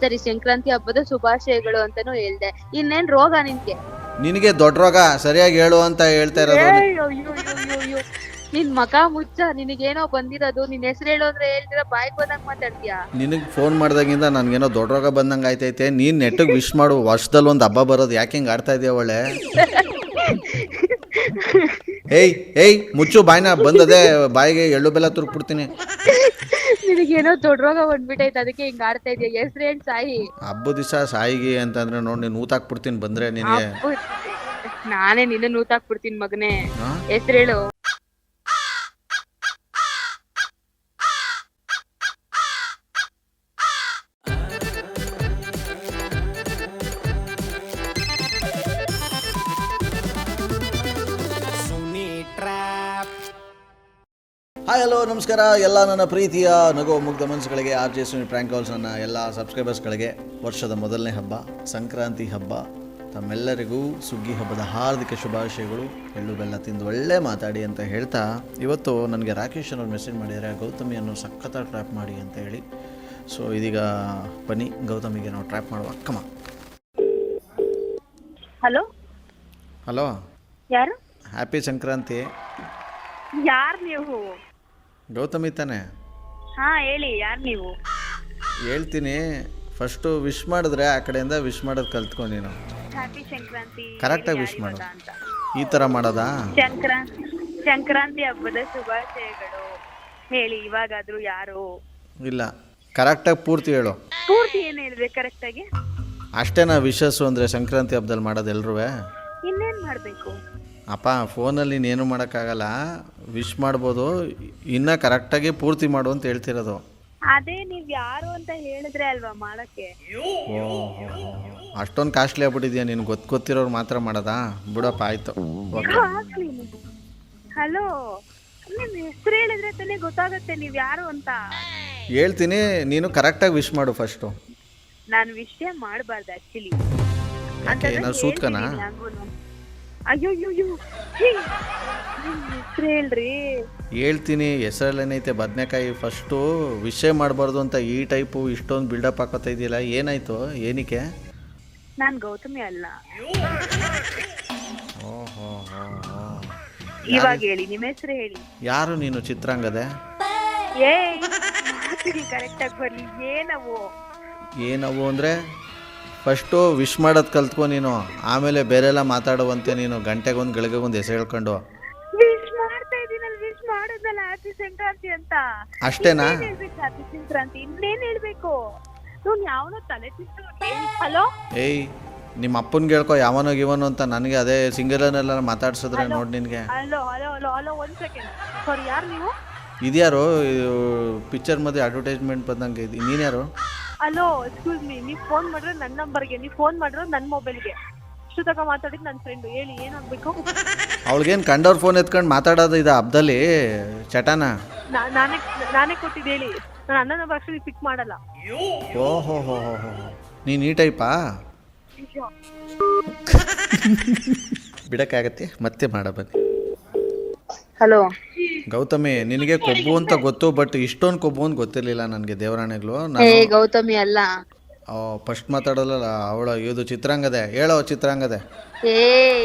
ಸರಿ ಸಂಕ್ರಾಂತಿ ಹಬ್ಬದ ಶುಭಾಶಯಗಳು ಅಂತಾನು ಹೇಳ್ದೆ. ಇನ್ನೇನ್ ರೋಗ ನಿನ್ಗೆ? ನಿನಗೆ ದೊಡ್ಡ ರೋಗ, ಸರಿಯಾಗಿ ಹೇಳು ಅಂತ ಹೇಳ್ತಾ ಇರೋದು. ಅಯ್ಯೋ ನಿನ್ ಮಕ ಮುಚ್ಚ, ನಿನಗೇನೋ ಬಂದಿರೋದು. ನಿನ್ ಹೆಸರು ಹೇಳು ಅಂದ್ರೆ ಹೇಳ್ತೀರ, ಬಾಯ್ಗೆ ಬಂದಂಗ್ ಮಾತಾಡ್ತೀಯಾ? ನಿನಗೆ ಫೋನ್ ಮಾಡ್ದಾಗಿಂದ ನನಗೇನೋ ದೊಡ್ಡ ರೋಗ ಬಂದಂಗೆ ಆಯ್ತೈತೆ. ನೀನು ನೆಟ್ಟಿಗೆ ವಿಶ್ ಮಾಡು, ವರ್ಷದಲ್ಲಿ ಒಂದು ಹಬ್ಬ ಬರೋದು, ಯಾಕೆ ಹಿಂಗೆ ಆಡ್ತಾ ಇದೆಯಾ ಒಳ್ಳೆ? ಏಯ್ ಮುಚ್ಚು ಬಾಯ್ನ, ಬಂದದೆ ಬಾಯಿಗೆ ಎಳ್ಳು ಬೆಲ್ಲ ತುರುಕ್ಬಿಡ್ತೀನಿ. ನಿನಗೇನೋ ದೊಡ್ಡ ರೋಗ ಬಂದ್ಬಿಟ್ಟೈತೆ, ಅದಕ್ಕೆ ಹಿಂಗ ಆಡ್ತಾ ಇದೆಯಾ? ಹೆಸರು ಹೇಳಿ ಸಾಯಿ. ಹಬ್ಬ ದಿವಸ ಸಾಯಿಗೆ ಅಂತಂದ್ರೆ ನೋಡಿ, ನೀನು ಊತಾಕ್ಬಿಡ್ತೀನಿ ಬಂದ್ರೆ ನಿನಗೆ. ನಾನೇ ನಿನ್ನ ನೂತಾಕ್ಬಿಡ್ತೀನಿ ಮಗನೇ. ಹೆಸರು ಹೇಳು. ಹಾಯ್ ಹಲೋ ನಮಸ್ಕಾರ ಎಲ್ಲ ನನ್ನ ಪ್ರೀತಿಯ ನಗೋ ಮುಗ್ಧ ಮನಸ್ಸುಗಳಿಗೆ, R J Suni prank calls ನನ್ನ ಎಲ್ಲ ಸಬ್ಸ್ಕ್ರೈಬರ್ಸ್ಗಳಿಗೆ ವರ್ಷದ ಮೊದಲನೇ ಹಬ್ಬ ಸಂಕ್ರಾಂತಿ ಹಬ್ಬ. ತಮ್ಮೆಲ್ಲರಿಗೂ ಸುಗ್ಗಿ ಹಬ್ಬದ ಹಾರ್ದಿಕ ಶುಭಾಶಯಗಳು. ಎಳ್ಳು ಬೆಲ್ಲ ತಿಂದು ಒಳ್ಳೆ ಮಾತಾಡಿ ಅಂತ ಹೇಳ್ತಾ, ಇವತ್ತು ನನಗೆ ರಾಕೇಶ್ ಅನ್ನೋರು ಮೆಸೇಜ್ ಮಾಡಿದ್ದಾರೆ, ಗೌತಮಿಯನ್ನು ಸಖತ್ತಾಗಿ ಟ್ರ್ಯಾಪ್ ಮಾಡಿ ಅಂತ ಹೇಳಿ. ಸೊ ಇದೀಗ ಬನ್ನಿ ಗೌತಮಿಗೆ ನಾವು ಟ್ರ್ಯಾಪ್ ಮಾಡುವ. ಅಕ್ಕಮ್ಮ. ಹಲೋ, ಯಾರು? ಹ್ಯಾಪಿ ಸಂಕ್ರಾಂತಿ. ಯಾರು ನೀವು? ಗೌತಮಿ ತಾನೆ? ಹಾ ಹೇಳಿ, ಯಾರು ನೀವು? ಹೇಳ್ತೀನಿ, ಫಸ್ಟು ವಿಶ್ ಮಾಡಿದ್ರೆ ಆ ಕಡೆಯಿಂದ ವಿಶ್ ಮಾಡೋದು ಕಲ್ತ್ಕೊ ನೀನು. ಹ್ಯಾಪಿ ಸಂಕ್ರಾಂತಿ. ಕರೆಕ್ಟಾಗಿ ವಿಶ್ ಮಾಡು. ಈ ಥರ ಮಾಡೋದಾ? ಸಂಕ್ರಾಂತಿ ಹಬ್ಬದ ಶುಭಾಶಯಗಳು ಹೇಳಿ. ಇವಾಗಾದ್ರೂ ಯಾರು? ಇಲ್ಲ, ಕರೆಕ್ಟಾಗಿ ಪೂರ್ತಿ ಹೇಳು. ಪೂರ್ತಿ ಏನು ಹೇಳಿದೆ ಕರೆಕ್ಟಾಗಿ? ಅಷ್ಟೇನಾ ವಿಶಸ್ಸು ಅಂದರೆ ಸಂಕ್ರಾಂತಿ ಹಬ್ಬದಲ್ಲಿ ಮಾಡೋದು ಎಲ್ರೂ? ಇನ್ನೇನು ಮಾಡಬೇಕು ಅಪ್ಪ? ಫೋನಲ್ಲಿ ನೀನೇನು ಮಾಡೋಕ್ಕಾಗಲ್ಲ, ವಿಶ್ ಮಾಡ್ಬೋದು, ಇನ್ನೂ ಕರೆಕ್ಟಾಗಿ ಪೂರ್ತಿ ಮಾಡು ಅಂತ ಹೇಳ್ತಿರೋದು. ಅದೇ ನೀವ್ ಯಾರು ಅಂತ ಹೇಳಿದ್ರೆ ಅಲ್ವಾ ಮಾಡಕ್ಕೆ. ಅಷ್ಟೊಂದು ಕಾಸ್ಟ್ಲಿ ಆಗ್ಬಿಟ್ಟಿದ್ಯಾ ನೀನು? ಗೊತ್ತಿರೋರು ಮಾತ್ರ ಮಾಡೋದಾ? ಬಿಡಪ್ಪ, ಆಯಿತು. ಹಲೋ, ನಿಮ್ ಹೆಸರು ಹೇಳಿದ್ರೆ ತಾನೇ ಗೊತ್ತಾಗುತ್ತೆ ನೀವ್ ಯಾರು ಅಂತ. ಹೇಳ್ತೀನಿ, ನೀನು ಕರೆಕ್ಟಾಗಿ ವಿಶ್ ಮಾಡು ಫಸ್ಟು. ನಾನು ವಿಷಯ ಮಾಡಬಾರ್ದು ಆಕ್ಚುಲಿ. ಯಾಕೆ, ನಾನು ಸೂತ್ಕನಾ? ಅಯ್ಯೋ ಹೆಸರು ಹೇಳ್ರಿ. ಹೇಳ್ತೀನಿ, ಹೆಸರಲ್ಲೇನೈತೆ ಬದನೆಕಾಯಿ. ಫಸ್ಟು ವಿಷಯ ಮಾಡಬಾರ್ದು ಅಂತ ಈ ಟೈಪು ಇಷ್ಟೊಂದು ಬಿಲ್ಡಪ್ ಹಾಕೋತಾ ಇದೆಯಲ್ಲ, ಏನಾಯ್ತು? ಏನಕ್ಕೆ? ನಾನು ಗೌತಮಿ ಅಲ್ಲ. ಓಹೋ, ಇವಾಗ ಹೇಳಿ, ನಿಮ್ಮ ಹೆಸರು ಹೇಳಿ. ಯಾರು ನೀನು? ಚಿತ್ರಾಂಗದೆ? ಕರೆಕ್ಟಾಗಿ ಬರ್ಲಿ. ಏನವು ಅಂದರೆ ಫಸ್ಟು ವಿಶ್ ಮಾಡೋದು ಕಲ್ತ್ಕೊ ನೀನು, ಆಮೇಲೆ ಬೇರೆಲ್ಲ ಮಾತಾಡುವಂತೆ ನೀನು ಗಂಟೆಗೊಂದು ಗಳಿಗೆಗೊಂದು ಹೆಸರು ಹೇಳ್ಕೊಂಡು. ವಿಶ್ ಮಾಡ್ತಾ ಇದ್ದೀನಲ್ಲ, ವಿಶ್ ಮಾಡೋದಲ್ಲ ಹ್ಯಾಪಿ ಸಂಕ್ರಾಂತಿ ಅಂತ. ಅಷ್ಟೇನಾ? ಹ್ಯಾಪಿ ಸಂಕ್ರಾಂತಿ ಇನ್ನೇನು ಹೇಳ್ಬೇಕು? ನೀವು ಯಾವನೋ ತಲೆ ತಿಂತು. ಹಲೋ, ಏಯ್ ನಿಮ್ಮ ಅಪ್ಪನಿಗೆ ಹೇಳ್ಕೊ, ಯಾವನೋ ಗಿವನು ಅಂತ. ನನಗೆ ಅದೇ ಸಿಂಗಲನ್ನೆಲ್ಲ ಮಾತಾಡ್ಸಿದ್ರೆ ನೋಡಿ ನಿನಗೆ. ಹಲೋ ಹಲೋ ಹಲೋ ಹಲೋ, ಒಂದು ಸೆಕೆಂಡ್. ಸಾರಿ, ಯಾರು ನೀವು? ಇದ್ಯಾರು? ಪಿಕ್ಚರ್ ಮಧ್ಯೆ ಅಡ್ವರ್ಟೈಸ್ಮೆಂಟ್ ಬಂದಂಗೆ ಇದೆ. ನೀನ್ಯಾರು? Hello, excuse me. ನೀವು ಫೋನ್ ಮಾಡಿದ್ರೆ ನನ್ನ ನಂಬರ್ಗೆ, ನೀವು ಫೋನ್ ಮಾಡಿರೋದು ನನ್ನ ಮೊಬೈಲ್ಗೆ. ಇಷ್ಟೊತ್ತಕ ಮಾತಾಡಿದ್ದು ನನ್ನ ಫ್ರೆಂಡು. ಹೇಳಿ, ಏನಾಗಬೇಕು? ಅವಳಿಗೇನು ಕಂಡವ್ರ ಫೋನ್ ಎತ್ಕೊಂಡು ಮಾತಾಡೋದು ಇದು ಹಬ್ಬದಲ್ಲಿ ಚಟಾನ? ನಾನೇ ಕೊಟ್ಟಿದ್ದು. ಹೇಳಿ, ನಾನು ಅನ್ನ ನಂಬರ್ ಅಷ್ಟೇ ಪಿಕ್ ಮಾಡಲ್ಲ. ಓಹೋ ಹೋ ಹೋ ಹೋ, ನೀನು ಈ ಟೈಪಾ? ಬಿಡಕ್ಕಾಗತ್ತೆ, ಮತ್ತೆ ಮಾಡ ಬನ್ನಿ. ಹಲೋ ಗೌತಮಿ, ನಿನಗೆ ಕೊಬ್ಬು ಅಂತ ಗೊತ್ತು, ಬಟ್ ಇಷ್ಟೊಂದು ಕೊಬ್ಬು ಅಂತ ಗೊತ್ತಿರಲಿಲ್ಲ ನನಗೆ. ದೇವರಾಣೆಗಳು. ಗೌತಮಿ ಅಲ್ಲ. ಫಸ್ಟ್ ಮಾತಾಡೋಲ್ಲ ಅವಳು, ಇದು ಚಿತ್ರಾಂಗದೆ. ಹೇಳೋ ಚಿತ್ರಾಂಗದೆ.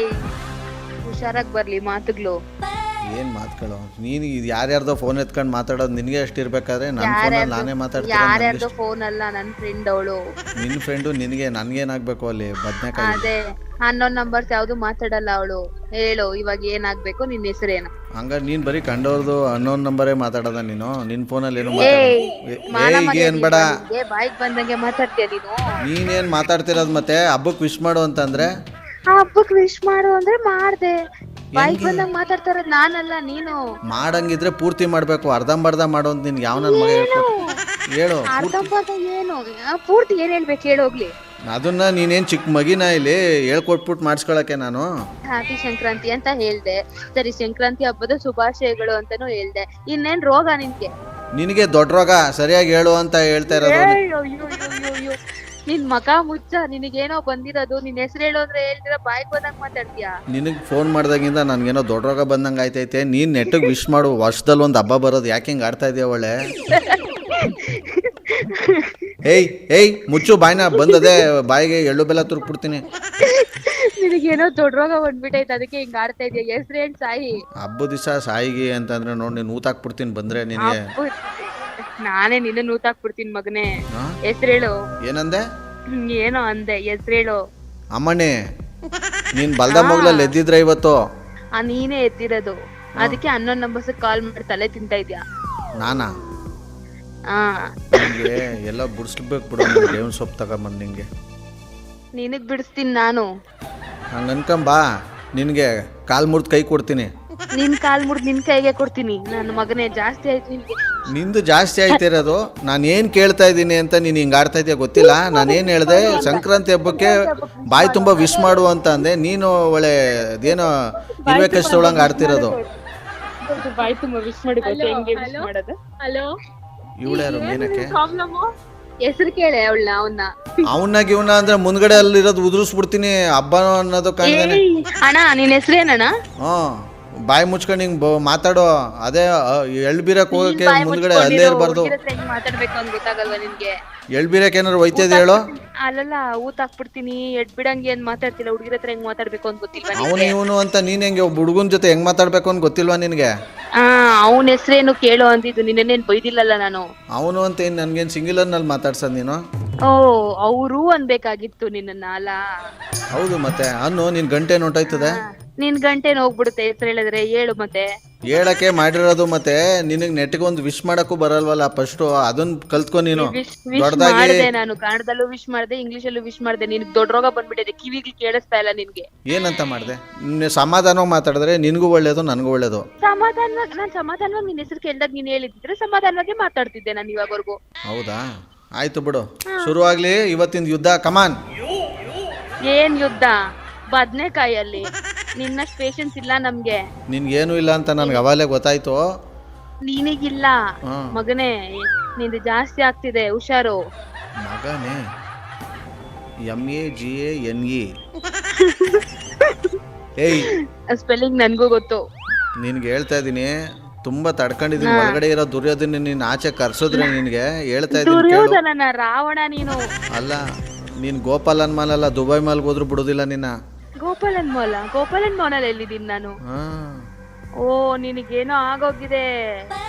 ಹುಷಾರಾಗಿ ಬರ್ಲಿ ಮಾತುಗಳು. ಏನು ಮಾತುಗಳು? ನೀನು ಯಾರ್ಯಾರ್ದೋ ಫೋನ್ ಎತ್ಕೊಂಡು ಮಾತಾಡೋದು ನಿನಗೆ ಅಷ್ಟು ಇರ್ಬೇಕಾದ್ರೆ ನನ್ನ ಫೋನಲ್ಲಿ ನಾನೇ ಮಾತಾಡ್ತೀನಿ. ಯಾರ್ಯಾರ್ದೋ ಫೋನ್ ಅಲ್ಲ, ನನ್ನ ಫ್ರೆಂಡ್ ಅವಳು. ನಿನ್ನ ಫ್ರೆಂಡು ನಿನಗೆ, ನನಗೇನಾಗಬೇಕು ಅಲ್ಲಿ? ಬದನೆಕಾಯಿ. ಅದೇ ಅನ್ನೋನ್ ನಂಬರ್ಸ್ ಯಾವುದು ಮಾತಾಡಲ್ಲ ಅವಳು. ಹೇಳು, ಇವಾಗ ಏನಾಗಬೇಕು? ನಿನ್ನ ಹೆಸರೇನು? ಹಂಗಾರೆ ನೀನು ಬರೀ ಕಂಡವ್ರದ್ದು ಅನ್ನೋನ್ ನಂಬರೇ ಮಾತಾಡೋದ ನೀನು? ನಿನ್ನ ಫೋನಲ್ಲಿ ಏನು ಏನ್ ಬೇಡ, ಬಾಯಿಗೆ ಬಂದಂಗೆ ಮಾತಾಡ್ತೀಯ ನೀನು. ನೀನೇನು ಮಾತಾಡ್ತಿರೋದು? ಮತ್ತೆ ಹಬ್ಬಕ್ಕೆ ವಿಶ್ ಮಾಡು ಅಂತಂದ್ರೆ ಹಬ್ಬಕ್ಕೆ ವಿಶ್ ಮಾಡು ಅಂದ್ರೆ ಮಾಡ್ದೆ. ಬಾಯಿಗೆ ಬಂದಂಗೆ ಮಾತಾಡ್ತಾರದ್ ನಾನಲ್ಲ, ನೀನು. ಮಾಡಂಗಿದ್ರೆ ಪೂರ್ತಿ ಮಾಡಬೇಕು, ಅರ್ಧಂಬರ್ಧ ಮಾಡು ಅಂತ ನಿನ್ಗೆ ಯಾವ ನನ್ನ ಮಗ ಹೇಳು? ಅರ್ಧಂಬರ್ಧ ಏನು? ಪೂರ್ತಿ ಏನ್ ಹೇಳ್ಬೇಕು ಹೇಳು ಹೋಗ್ಲಿ. ಅದನ್ನ ನೀನೇನು ಚಿಕ್ಕ ಮಗಿನ ಇಲ್ಲಿ ಹೇಳ್ಕೊಟ್ಬಿಟ್ಟು ಮಾಡಿಸ್ಕೊಳಕ್ಕೆ ನಾನು? ಹ್ಯಾಪಿ ಸಂಕ್ರಾಂತಿ ಅಂತ ಹೇಳ್ದೆ. ಸರಿ, ಸಂಕ್ರಾಂತಿ ಹಬ್ಬದ ಶುಭಾಶಯಗಳು ಅಂತಾನು ಹೇಳ್ದೆ. ಇನ್ನೇನ್ ರೋಗ ನಿನ್ಗೆ? ನಿನಗೆ ದೊಡ್ಡ ರೋಗ, ಸರಿಯಾಗಿ ಹೇಳು ಅಂತ ಹೇಳ್ತಾ ಇರೋದು. ನಿನ್ ಮಕ ಮುಚ್ಚ, ನಿನಗೇನೋ ಬಂದಿರೋದು. ನಿನ್ ಹೆಸರು ಹೇಳು ಅಂದ್ರೆ ಹೇಳ್ತೀರ, ಬಾಯಿಗೆ ಬಂದಂಗ್ ಮಾತಾಡ್ತೀಯಾ? ನಿನಗೆ ಫೋನ್ ಮಾಡ್ದಾಗಿಂದ ನನಗೇನೋ ದೊಡ್ಡ ರೋಗ ಬಂದಂಗೆ ಆಯ್ತೈತೆ. ನೀನು ನೆಟ್ಟಿಗೆ ವಿಶ್ ಮಾಡು, ವರ್ಷದಲ್ಲಿ ಒಂದು ಹಬ್ಬ ಬರೋದು, ಯಾಕೆ ಹಿಂಗೆ ಆಡ್ತಾ ಇದೆಯಾ ಒಳ್ಳೆ? ಏಯ್ ಮುಚ್ಚು ಬಾಯ್ನ ಬಂದದೆ ಬಾಯಿಗೆ ಎಳ್ಳು ಬೆಲ್ಲ ತುರುಕ್ಬಿಡ್ತೀನಿ. ನಿನಗೇನೋ ದೊಡ್ಡ ರೋಗ ಬಂದ್ಬಿಟ್ಟೈತೆ ಅದಕ್ಕೆ ಹಿಂಗ್ ಆಡ್ತಾ ಇದೆಯಾ. ಹೆಸ್ರೇನ್ ಸಾಯಿ? ಹಬ್ಬದ ದಿವಸ ಸಾಯಿಗೆ ಅಂತಂದ್ರೆ ನೋಡಿ ನೀನು ಊತಾಕ್ಬಿಡ್ತೀನಿ ಬಂದ್ರೆ ನಿನಗೆ. ನಾನೇ ನಿನ್ನ ನೂತಾಕ್ಬಿಡ್ತೀನಿ ಮಗನೇ. ಹೆಸ್ರೇಳು. ಏನಂದೆ? ಏನೋ ಅಂದೆ, ಹೆಸ್ರೇಳು. ಅಮ್ಮಣ್ಣಿ ನೀನ್ ಬಲ್ದ ಮಗ್ಲಲ್ಲಿ ಎದ್ದಿದ್ರೆ ಇವತ್ತು. ನೀನೇ ಎದ್ದಿರೋದು, ಅದಕ್ಕೆ 11 ನಂಬರ್ಸ್ ಕಾಲ್ ಮಾಡಿ ತಲೆ ತಿಂತಾ ಇದ್ಯಾ. ನಾನಾ? ನಿಂಗೆ ಎಲ್ಲ ಬಿಡಿಸ್ಬೇಕು ಬಿಡು. ಬೇವಿನ ಸೊಪ್ಪು ತಗೊಂಬಂದು ನಿಂಗೆ ನಿನಗ್ ಬಿಡಿಸ್ತೀನಿ ನಾನು. ಹಂಗೆ ಅನ್ಕೊಂಬಾ, ನಿನಗೆ ಕಾಲ್ ಮುರಿದು ಕೈ ಕೊಡ್ತೀನಿ. ನಿನ್ ಕಾಲ್ ಮುರಿದು ನಿನ್ ಕೈಗೆ ಕೊಡ್ತೀನಿ. ನನ್ನ ಮಗನೇ ಜಾಸ್ತಿ ಆಯ್ತು ನಿನ್ಗೆ. ನಿಂದು ಜಾಸ್ತಿ ಆಯ್ತಿರೋದು. ನಾನು ಏನು ಕೇಳ್ತಾ ಇದ್ದೀನಿ ಅಂತ ನೀನು ಹಿಂಗೆ ಆಡ್ತಾ ಇದೆಯಾ ಗೊತ್ತಿಲ್ಲ. ನಾನೇನು ಹೇಳಿದೆ, ಸಂಕ್ರಾಂತಿ ಹಬ್ಬಕ್ಕೆ ಬಾಯಿ ತುಂಬ ವಿಶ್ ಮಾಡು ಅಂತ ಅಂದೆ. ನೀನು ಒಳ್ಳೆ ಅದೇನೋ ಇರುವೆ ಕಷ್ಟೊಳಂಗೆ ಆಡ್ತಿರೋದು. ಬಾಯಿ ತುಂಬ ವಿಶ್ ಮಾಡಿ ಹೆಂಗೆ ವಿಶ್ ಮಾಡೋದು? ಹಲೋ, ಇವಳು ಯಾರು ಮೀನಕ್ಕೆ? ಹೆಸರು ಕೇಳೆ ಅವಳನ್ನ. ಅವನಾಗಿ ಇವನ ಅಂದ್ರೆ ಮುಂದ್ಗಡೆ ಅಲ್ಲಿರೋದು ಉದುರಿಸ್ಬಿಡ್ತೀನಿ. ಹಬ್ಬ ಅನ್ನೋದು ಕಾಣ್ತಾನೆ. ಅಣ್ಣ ನಿನ್ ಹೆಸರೇನಣ್ಣ? ಬಾಯಿ ಮುಚ್ಕೊಂಡು ಹಿಂಗ್ ಮಾತಾಡೋ. ಅದೇ ಎಳ್ ಬೀರಕ್ ಹೋಗಕ್ಕೆ ಮುಂದ್ಗಡೆ ಅಲ್ಲೇ ಇರಬಾರ್ದು. ಮಾತಾಡ್ಬೇಕು ಅಂತ ಗೊತ್ತಾಗಲ್ವಾ ನಿನ್ಗೆ? ಎಳ್ ಬೀರಕ್ ಏನಾರು ಒಯ್ತದೆ ಹೇಳೋ. ಅಲ್ಲಲ್ಲ, ಊತ ಹಾಕ್ಬಿಡ್ತೀನಿ ಎಡ್ ಬಿಡಂಗೆ ಏನ್ ಮಾತಾಡ್ತಿಲ್ಲ. ಹುಡುಗಿರ ಹತ್ರ ಹೆಂಗ್ ಮಾತಾಡ್ಬೇಕು ಅಂತ ಗೊತ್ತಿಲ್ವಾ? ಅವನು ಇವನು ಅಂತ ನೀನ್ ಹೆಂಗೆ ಒಬ್ಬ ಹುಡುಗನ ಜೊತೆ ಹೆಂಗ್ ಮಾತಾಡ್ಬೇಕು ಅಂತ ಗೊತ್ತಿಲ್ವಾ ನಿನ್ಗೆ? ಅವನ ಹೆಸರೇನು ಕೇಳೋ ಅಂದಿದ್ದು. ನಿನ್ನೇನ್ ಬೈದಿಲ್ಲಲ್ಲ ನಾನು. ಅವನು ಅಂತ ಏನ್ ನನ್ಗೇನ್ ಸಿಂಗಿಲರ್ ನಲ್ಲಿ ಮಾತಾಡ್ಸದ್ ನೀನು? ಅವರು ಅನ್ಬೇಕಾಗಿತ್ತು ನಿನ್ನ. ಅಲ್ಲ ಹೌದು ಮತ್ತೆ ಅನ್ನು ನಿನ್ ಗಂಟೆ ನೋಟಾಯ್ತದೆ. ನಿನ್ ಗಂಟೆ ಹೋಗ್ಬಿಡುತ್ತೆ ಹೆಸರು ಹೇಳಿದ್ರೆ. ಹೇಳು ಮತ್ತೆ. ಹೇಳಕ್ಕೆ ಮಾಡಿರೋದು. ಮತ್ತೆ ನಿನಗ್ ನೆಟ್ಗೆ ಒಂದು ವಿಶ್ ಮಾಡಕ್ಕೂ ಬರಲ್ವಲ್ಲ ಫಸ್ಟ್. ಅದನ್ನ ಕಲ್ತ್ಕೊ ನೀನು. ದೊಡ್ಡದಾಗಿ ನಾನು ಕನ್ನಡದಲ್ಲೂ ವಿಶ್ ಮಾಡ್ದೆ, ಇಂಗ್ಲಿಷಲ್ಲೂ ವಿಶ್ ಮಾಡ್ದೆ. ನಿನ್ಗೆ ದೊಡ್ಡ ರೋಗ ಬಂದ್ಬಿಟ್ಟಿದೆ, ಕಿವಿಗೆ ಕೇಳಿಸ್ತಾ ಇಲ್ಲ ನಿನ್ಗೆ. ಏನಂತ ಮಾಡ್ದೆ? ಸಮಾಧಾನವಾಗಿ ಮಾತಾಡಿದ್ರೆ ನಿನ್ಗೂ ಒಳ್ಳೇದು ನನಗೂ ಒಳ್ಳೇದು. ನಾನ್ ಸಮಾಧಾನವಾಗಿ ನಿನ್ ಹೆಸರು ಕೇಳ್ದಾಗ ನೀನ್ ಹೇಳಿದ್ರೆ ಸಮಾಧಾನವಾಗಿ ಮಾತಾಡ್ತಿದ್ದೆ ನಾನು ಇವಾಗವರೆಗೂ. ಹೌದಾ? ಆಯ್ತು ಬಿಡು, ಶುರುವಾಗ್ಲಿ ಇವತ್ತಿನ ಯುದ್ಧ. ಕಮಾನ್. ಏನ್ ಯುದ್ಧ? ಬದ್ನೆಕಾಯಲ್ಲಿ ನಿನ್ನಷ್ಟು ಪೇಷನ್ಸ್ ಇಲ್ಲ ನಮ್ಗೆ. ನಿನ್ಗೇನು ಇಲ್ಲ ಅಂತ ನನ್ಗೆ ಅವಾಗಲೇ ಗೊತ್ತಾಯ್ತು. ನಿನಗಿಲ್ಲ ಮಗನೇ, ನಿಂದು ಜಾಸ್ತಿ ಆಗ್ತಿದೆ, ಹುಷಾರು. ಮಗನೇ MAGANE. ಏಯ್ ಸ್ಪೆಲ್ಲಿಂಗ್ ನನ್ಗೂ ಗೊತ್ತು. ನಿನ್ಗೆ ಹೇಳ್ತಾ ಇದೀನಿ, ತುಂಬಾ ತಡ್ಕೊಂಡಿದೀನಿ. ಒಳಗಡೆ ಇರೋ ದುರ್ಯೋಧನ ನೀನ್ ಆಚೆ ಕರ್ಸೋದ್ರೆ ನಿನ್ಗೆ ಹೇಳ್ತಾ ಇದೀನಿ. ದುರ್ಯೋಧನನ ರಾವಣ ನೀನು. ಅಲ್ಲ, ನೀನ್ ಗೋಪಾಲನ್ ಮಾಲ್ ಅಲ್ಲ, ದುಬೈ ಮಾಲ್ ಹೋದ್ರು ಬಿಡುದಿಲ್ಲ ನಿನ್ನ. ಗೋಪಾಲನ್ ಮಾಲ್ ಎಲ್ಲಿದ್ದೀನಿ ನಾನು? ಓ, ನಿನಗೇನೋ ಆಗೋಗಿದೆ,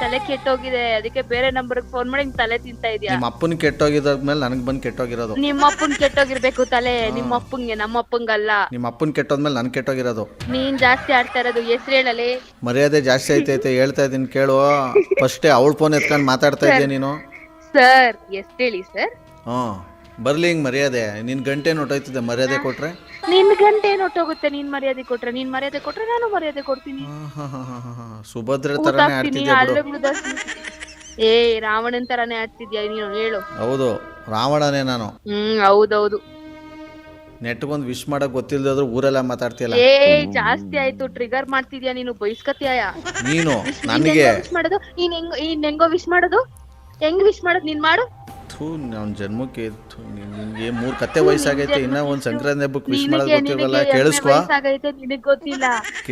ತಲೆ ಕೆಟ್ಟೋಗಿದೆ. ಅದಕ್ಕೆ ಬೇರೆ ನಂಬರ್ಗೆ ಫೋನ್ ಮಾಡಿ ತಲೆ ತಿಂತಾ ಇದೀಯಾ. ನಿಮ್ಮ ಅಪ್ಪನ್ ಕೆಟ್ಟೋಗಿದ್ಮೇಲೆ ನನಗ್ ಬಂದ್ ಕೆಟ್ಟೋಗಿರೋದು. ನಿಮ್ಮ ಅಪ್ಪನ್ ಕೆಟ್ಟೋಗಿರ್ಬೇಕು ತಲೆ. ನಿಮ್ಮ ಅಪ್ಪಂಗೆ, ನಮ್ಮ ಅಪ್ಪಂಗಲ್ಲ. ನಿಮ್ಮ ಅಪ್ಪನ್ ಕೆಟ್ಟೋದ್ಮೇಲೆ ನನ್ ಕೆಟ್ಟೋಗಿರೋದು. ನೀನ್ ಜಾಸ್ತಿ ಆಡ್ತಾ ಇರೋದು. ಹೆಸರು ಹೇಳಲಿ. ಮರ್ಯಾದೆ ಜಾಸ್ತಿ ಐತೈತೆ ಹೇಳ್ತಾ ಇದೀನಿ ಕೇಳು. ಫಸ್ಟ್ ಅವಳ ಫೋನ್ ಎತ್ಕೊಂಡು ಮಾತಾಡ್ತಾ ಇದ್ಯಾ ನೀನು. ಸರ್ ಹೆಸರು ಹೇಳಿ ಸರ್. ಬರ್ಲಿ ಹಿಂಗ್ ಮರ್ಯಾದೆ. ನಿನ್ ಗಂಟೆ ನೋಟೋಯ್ತದೆ ಮರ್ಯಾದೆ ಕೊಟ್ರೆ. ನಿನ್ ಗಂಟೆ ನೋಟೋಗುತ್ತೆ ನೀನ್ ಮರ್ಯಾದೆ ಕೊಟ್ರೆ. ನೀನ್ ಮರ್ಯಾದೆ ಕೊಟ್ರೆ ನಾನು ಮರ್ಯಾದೆ ಕೊಡ್ತೀನಿ. ಸುಭದ್ರ ತರಾನೇ ಆಡ್ತಿದ್ಯಾ ಬಿಡು. ಏ, ರಾವಣನ್ ತರಾನೇ ಆಡ್ತಿದ್ಯಾ ನೀನು. ಹೇಳು. ಹೌದು, ರಾವಣನೇ ನಾನು. ಹೌದೌದು. ನೆಟ್ಗೊಂದು ವಿಶ್ ಮಾಡಕ್ ಗೊತ್ತಿಲ್ದಾದ್ರು ಊರೆಲ್ಲ ಮಾತಾಡ್ತಿಯಲ್ಲ. ಏ, ಜಾಸ್ತಿ ಆಯ್ತು. ಟ್ರಿಗರ್ ಮಾಡ್ತಿದ್ಯಾ ನೀನು. ಬೈಸ್ಕತ್ಯಾಯ ನೀನು ನನಗೆ. ವಿಶ್ ಮಾಡೋದು ನೀನ್ ಹೆಂಗೋ ವಿಶ್ ಮಾಡೋದು. ಹೆಂಗ್ ವಿಶ್ ಮಾಡೋದು ನೀನ್ ಮಾಡು. ನನ್ ಜನ್ಮಕ್ಕೆ ನಿನ್ಗೆ 3 ಕತ್ತೆ ವಯಸ್ಸಾಗೈತೆ. ಇನ್ನ ಒಂದ್ ಸಂಕ್ರಾಂತಿ ಹಬ್ಬಕ್ಕೆ ವಿಶ್ ಮಾಡೋದು ಗೊತ್ತಿರಲ್ಲ. ಕೇಳಿಸ್ಕೊ. ನಿನಗ್ ಗೊತ್ತಿಲ್ಲ.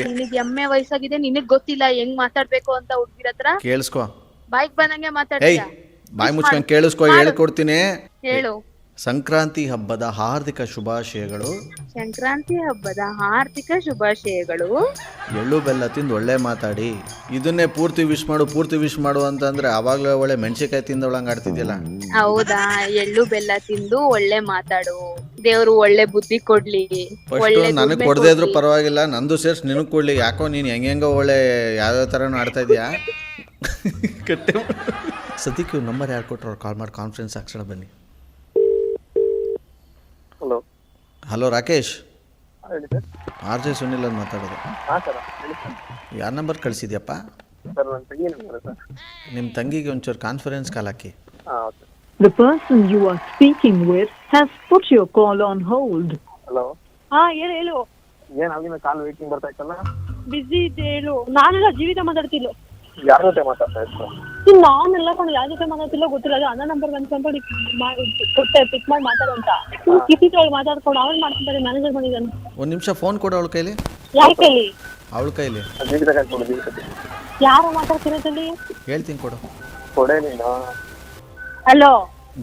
ನಿನಗೆ ಎಮ್ಮೆ ವಯಸ್ಸಾಗಿದೆ, ನಿನಗ್ ಗೊತ್ತಿಲ್ಲ ಹೆಂಗ್ ಮಾತಾಡ್ಬೇಕು ಅಂತ ಹುಡುಗಿರ ಹತ್ರ. ಕೇಳಿಸ್ಕೊ. ಬಾಯ್ಗ್ ಬಂದಂಗೆ ಮಾತಾಡ್ತೀಯ. ಬಾಯ್ ಮುಚ್ಕೊಂಡ್ ಕೇಳಿಸ್ಕೊ, ಹೇಳ್ಕೊಡ್ತೀನಿ. ಹೇಳು. ಸಂಕ್ರಾಂತಿ ಹಬ್ಬದ ಹಾರ್ದಿಕ ಶುಭಾಶಯಗಳು. ಸಂಕ್ರಾಂತಿ ಹಬ್ಬದ ಹಾರ್ದಿಕ ಶುಭಾಶಯಗಳು. ಎಳ್ಳು ಬೆಲ್ಲ ತಿಂದು ಒಳ್ಳೆ ಮಾತಾಡಿ. ಇದನ್ನೇ ಪೂರ್ತಿ ವಿಶ್ ಮಾಡು ಅಂತಂದ್ರೆ ಅವಾಗ್ಲೇ ಒಳ್ಳೆ ಮೆಣಸಿಕಾಯಿ ತಿಂದೊಳಂಗ್ ಆಡ್ತಿದ್ಯಲ್ಲ. ಹೌದಾ? ಎಳ್ಳು ಬೆಲ್ಲ ತಿಂದು ಒಳ್ಳೆ ಮಾತಾಡು. ದೇವ್ರು ಒಳ್ಳೆ ಬುದ್ಧಿ ಕೊಡ್ಲಿ. ನನಗ್ ಕೊಡದೇ ಇದ್ರು ಪರವಾಗಿಲ್ಲ, ನಂದು ಸೇರ್ಸ್ ನಿನಗ್ ಕೊಡ್ಲಿ. ಯಾಕೋ ನೀನ್ ಹೆಂಗೋ ಒಳ್ಳೆ ಯಾವ್ಯಾವ ತರನು ಆಡ್ತಾ ಇದೀಯಾ. ಸದ್ಯಕ್ಕೆ ನಂಬರ್ ಯಾರು ಕೊಟ್ಟರು? ಕಾಲ್ ಮಾಡಿ ಕಾನ್ಫರೆನ್ಸ್ ಹಾಕ್ಸೋಣ ಬನ್ನಿ. ಹಲೋ ರಾಕೇಶ್. RJ ಸುನಿಲ್ ಅಂತ ಮಾತಾಡೋದು. ಯಾರ ನಂಬರ್ ಕಳಿಸಿದ್ಯಪ್ಪ? ನಿಮ್ಮ ತಂಗಿಗೆ ಒಂಚೂರು conference call hockey. The person you are speaking with has put your call on hold. Hello. ಹೇಳು. ಏನ್ ಆಗಿನ ಕಾಲ್ ವೇಟಿಂಗ್ ಬರ್ತಾ ಇತ್ತಲ್ಲ? ಬಿಸಿ ಇದೆ ಹೇಳು. ನಾನೆಲ್ಲ ಜೀವಿತ ಮಾತಾಡ್ತಿಲ್ಲ. ಯಾರ ಜೊತೆ ಮಾತಾಡ್ತಾ ಇತ್ತು? ನಾನೆಲ್ಲ ಕೊಂಡು ಯಾರ ಜೊತೆ ಮಾತಾಡ್ತಿಲ್ಲ ಗೊತ್ತಿಲ್ಲ. ಅದು ಅಣ್ಣ ನಂಬರ್ ಅನ್ಕೊಂಡ್ಬಿಟ್ಟು ಕೊಟ್ಟೆ, ಪಿಕ್ ಮಾಡಿ ಮಾತಾಡು ಅಂತ. ಕಿಸಿದ್ರೊಳಗೆ ಮಾತಾಡ್ಕೊಂಡು ಅವಳು ಮಾಡ್ತಿದ್ದಾರೆ. ಮ್ಯಾನೇಜರ್ ಮಾಡಿದ್ದಾನೆ. ಒಂದು ನಿಮಿಷ ಫೋನ್ ಕೊಡು ಅವಳ ಕೈಲಿ. ಯಾರ ಕೈಲಿ? ಅವಳ ಕೈಲಿ. ಯಾರು ಮಾತಾಡ್ತಿರೋದಲ್ಲಿ? ಹೇಳ್ತೀನಿ ಕೊಡು. ಕೊಡೆ ನೀನು. ಹಲೋ.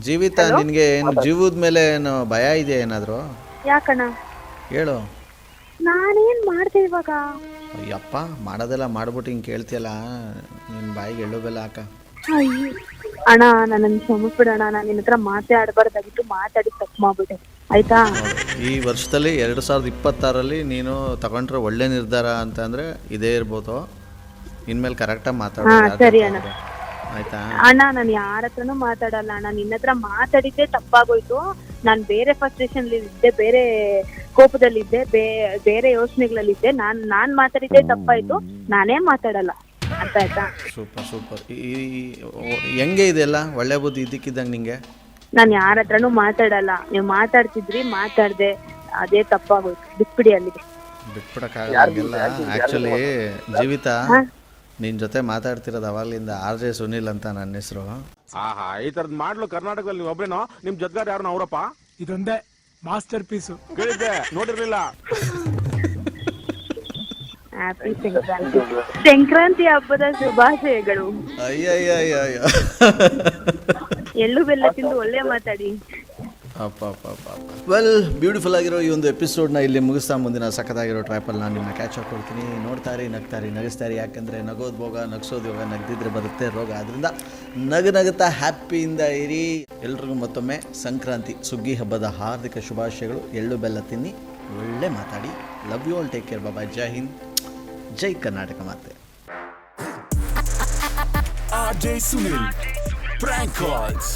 ಜೀವಿತ, ನಿನಗೆ ಏನು ಜೀವದ ಮೇಲೆ ಏನು ಭಯ ಇದೆಯಾ ಏನಾದರೂ? ಯಾಕಣ್ಣ? ಹೇಳು. ನಾನೇನ್ ಮಾಡ್ದೆ ಇವಾಗ? ಅಯ್ಯಪ್ಪ, ಮಾಡೋದೆಲ್ಲ ಮಾಡ್ಬಿಟ್ಟು ಹಿಂಗೆ ಕೇಳ್ತೀಯಲ್ಲ, ನಿನ್ನ ಬಾಯಿಗೆ ಎಳ್ಳು ಬೆಲ್ಲ ಹಾಕ. ಅಯ್ಯೋ ಅಣ್ಣ, ನನ್ನ ಕ್ಷಮಿಸ್ಬಿಡಣ್ಣ. ನಾನು ನಿನ್ನ ಹತ್ರ ಮಾತೇ ಆಡಬಾರ್ದಾಗಿತ್ತು, ಮಾತಾಡಿ ತಪ್ಪು ಮಾಡ್ಬಿಟ್ಟೆ, ಆಯ್ತಾ? ಈ ವರ್ಷದಲ್ಲಿ 2026ರಲ್ಲಿ ನೀನು ತಗೊಂಡ್ರೆ ಒಳ್ಳೆ ನಿರ್ಧಾರ ಅಂತ ಅಂದರೆ ಇದೇ ಇರ್ಬೋದು. ಇನ್ಮೇಲೆ ಕರೆಕ್ಟಾಗಿ ಮಾತಾಡೋ. ಸರಿ ಅಣ್ಣ. ಆಯ್ತಾ ಅಣ್ಣ, ನಾನು ಯಾರ ಹತ್ರನೂ ಮಾತಾಡಲ್ಲ ಅಣ್ಣ. ನಿನ್ನ ಹತ್ರ ಮಾತಾಡಿದ್ದೆ ತಪ್ಪಾಗೋಯ್ತು. ನಾನು ಬೇರೆ ಫ್ರಸ್ಟ್ರೇಷನ್ ಇದ್ದೆ, ಬೇರೆ ಕೋಪದಲ್ಲಿದ್ದೆ, ಬೇರೆ ಯೋಚನೆಗಳಲ್ಲಿದ್ದೆ. ನಾನ್ ಮಾತಾಡಿದ್ದೆ ತಪ್ಪಾಯ್ತು. ನಾನೇ ಮಾತಾಡಲ್ಲ, ಅರ್ಥ ಆಯ್ತಾ? ಸೂಪರ್. ಹೆಂಗೆ ಇದೆಲ್ಲ ಒಳ್ಳೆ ಬುದ್ಧಿ ಇದ್ದಕ್ಕಿದ್ದಂಗೆ ನಿಂಗೆ? ನಾನು ಯಾರ ಹತ್ರನೂ ಮಾತಾಡಲ್ಲ. ನೀವು ಮಾತಾಡ್ತಿದ್ರಿ, ಮಾತಾಡ್ದೆ, ಅದೇ ತಪ್ಪಾಗೋಯ್ತು. ಬಿಟ್ಬಿಡಿ ಅಲ್ಲಿಗೆ. ಬಿಟ್ಬಿಡಕ್ಕಾಗಲ್ಲ. ಆ್ಯಕ್ಚುಲಿ ಜೀವಿತ, ನಿನ್ನ ಜೊತೆ ಮಾತಾಡ್ತಿರೋದು ಅವಾಗಲಿಂದ RJ ಸುನಿಲ್ ಅಂತ ನನ್ನ ಹೆಸರು. ಆಹಾ, ಈ ತರದ್ ಮಾಡ್ಲು ಕರ್ನಾಟಕದಲ್ಲಿ ನೀವು ಒಬ್ರೇನೋ? ನಿಮ್ ಜೊತೆಗಾರ ಯಾರು ಅವರಪ್ಪ? ಇದೊಂದೇ ಮಾಸ್ಟರ್ ಪೀಸು. ಕೇಳಿದ್ದೆ, ನೋಡಿರ್ಲಿಲ್ಲ. ಹ್ಯಾಪಿ ಸಂಕ್ರಾಂತಿ ಹಬ್ಬದ ಶುಭಾಶಯಗಳು. ಅಯ್ಯಯ್ಯಯ್ಯ. ಎಳ್ಳು ಬೆಲ್ಲ ತಿಂದು ಒಳ್ಳೆ ಮಾತಾಡಿ. ವೆಲ್, ಬ್ಯೂಟಿಫುಲ್ ಆಗಿರೋ ಈ ಒಂದು ಎಪಿಸೋಡ್ನ ಇಲ್ಲಿ ಮುಗಿಸ್ತಾ ಮುಂದಿನ ಸಖತ್ತಾಗಿರೋ ಟ್ರ್ಯಾಪಲ್ಲಿ ನಾನು ನಿಮ್ಮನ್ನ ಕ್ಯಾಚ್ ಹಾಕೊಳ್ತೀನಿ. ನೋಡ್ತಾರಿ, ನಗಿಸ್ತಾರಿ. ಯಾಕಂದರೆ ನಗೋದು ಭೋಗ, ನಗಿಸೋದು ಯೋಗ, ನಗ್ದಿದ್ರೆ ಬರುತ್ತೆ ರೋಗ. ಆದ್ದರಿಂದ ನಗುತ್ತಾ ಹ್ಯಾಪಿಯಿಂದ ಇರಿ. ಎಲ್ರಿಗೂ ಮತ್ತೊಮ್ಮೆ ಸಂಕ್ರಾಂತಿ ಸುಗ್ಗಿ ಹಬ್ಬದ ಹಾರ್ದಿಕ ಶುಭಾಶಯಗಳು. ಎಳ್ಳು ಬೆಲ್ಲ ತಿನ್ನಿ, ಒಳ್ಳೆ ಮಾತಾಡಿ. Love you all, take care, bye. ಜೈ ಹಿಂದ್, ಜೈ ಕರ್ನಾಟಕ ಮಾತೆ. RJ Sunil, Prank Calls.